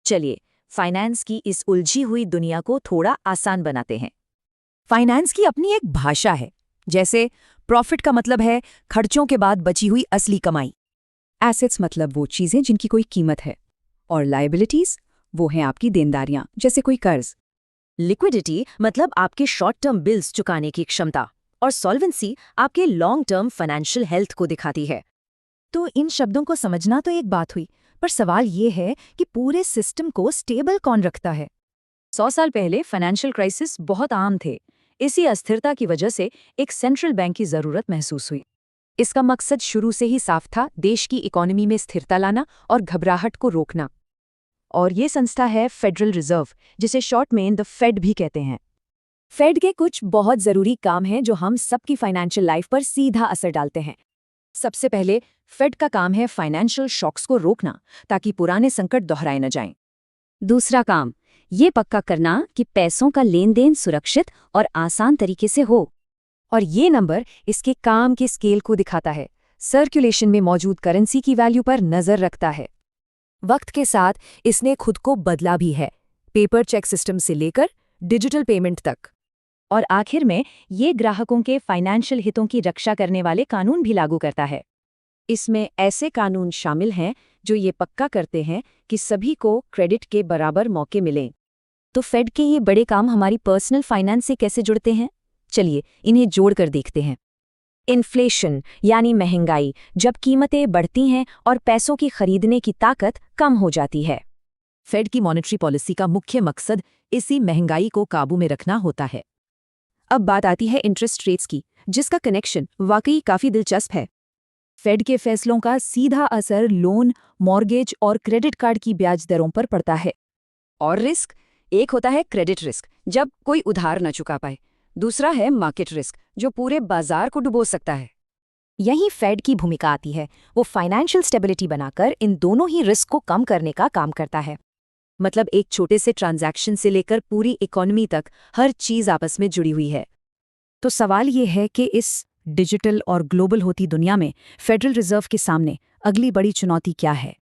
चलिए, फाइनेंस की इस उलझी हुई दुनिया को थोड़ा आसान बनाते हैं। फाइनेंस की अपनी एक भाषा है। जैसे प्रॉफिट का मतलब है खर्चों के बाद बची हुई असली कमाई। एसेट्स मतलब वो चीजें जिनकी कोई कीमत है। और लायबिलिटीज वो हैं आपकी देनदारियां, जैसे कोई कर्ज। लिक्विडिटी मतलब आपके शॉर्ट टर्म बिल्स चुकाने की क्षमता, और सॉल्वेंसी आपके लॉन्ग टर्म फाइनेंशियल हेल्थ को दिखाती है। तो इन शब्दों को समझना तो एक बात हुई, पर सवाल ये है कि पूरे सिस्टम को स्टेबल कौन रखता है। 100 साल पहले फाइनेंशियल क्राइसिस बहुत आम थे। इसी अस्थिरता की वजह से एक सेंट्रल बैंक की जरूरत महसूस हुई। इसका मकसद शुरू से ही साफ था, देश की इकोनॉमी में स्थिरता लाना और घबराहट को रोकना। और ये संस्था है फेडरल रिजर्व, जिसे शॉर्ट में द फेड भी कहते हैं। फेड के कुछ बहुत जरूरी काम हैं जो हम सबकी फाइनेंशियल लाइफ पर सीधा असर डालते हैं। सबसे पहले फेड का काम है फाइनेंशियल शॉक्स को रोकना, ताकि पुराने संकट दोहराए न जाएं। दूसरा काम ये पक्का करना कि पैसों का लेन देन सुरक्षित और आसान तरीके से हो। और ये नंबर इसके काम के स्केल को दिखाता है, सर्कुलेशन में मौजूद करेंसी की वैल्यू पर नजर रखता है। वक्त के साथ इसने खुद को बदला भी है, पेपर चेक सिस्टम से लेकर डिजिटल पेमेंट तक। और आखिर में ये ग्राहकों के फाइनेंशियल हितों की रक्षा करने वाले कानून भी लागू करता है। इसमें ऐसे कानून शामिल हैं जो ये पक्का करते हैं कि सभी को क्रेडिट के बराबर मौके मिलें। तो फेड के ये बड़े काम हमारी पर्सनल फाइनेंस से कैसे जुड़ते हैं? चलिए इन्हें जोड़कर देखते हैं। इन्फ्लेशन यानी महंगाई, जब कीमतें बढ़ती हैं और पैसों की खरीदने की ताकत कम हो जाती है। फेड की मॉनेटरी पॉलिसी का मुख्य मकसद इसी महंगाई को काबू में रखना होता है। अब बात आती है इंटरेस्ट रेट्स की, जिसका कनेक्शन वाकई काफी दिलचस्प है। फेड के फैसलों का सीधा असर लोन, मॉर्गेज और क्रेडिट कार्ड की ब्याज दरों पर पड़ता है। और रिस्क, एक होता है क्रेडिट रिस्क, जब कोई उधार न चुका पाए। दूसरा है मार्केट रिस्क, जो पूरे बाजार को डुबो सकता है। यही फेड की भूमिका आती है, वो फाइनेंशियल स्टेबिलिटी बनाकर इन दोनों ही रिस्क को कम करने का काम करता है। मतलब एक छोटे से ट्रांजैक्शन से लेकर पूरी इकोनॉमी तक हर चीज आपस में जुड़ी हुई है। तो सवाल ये है कि इस डिजिटल और ग्लोबल होती दुनिया में फेडरल रिजर्व के सामने अगली बड़ी चुनौती क्या है?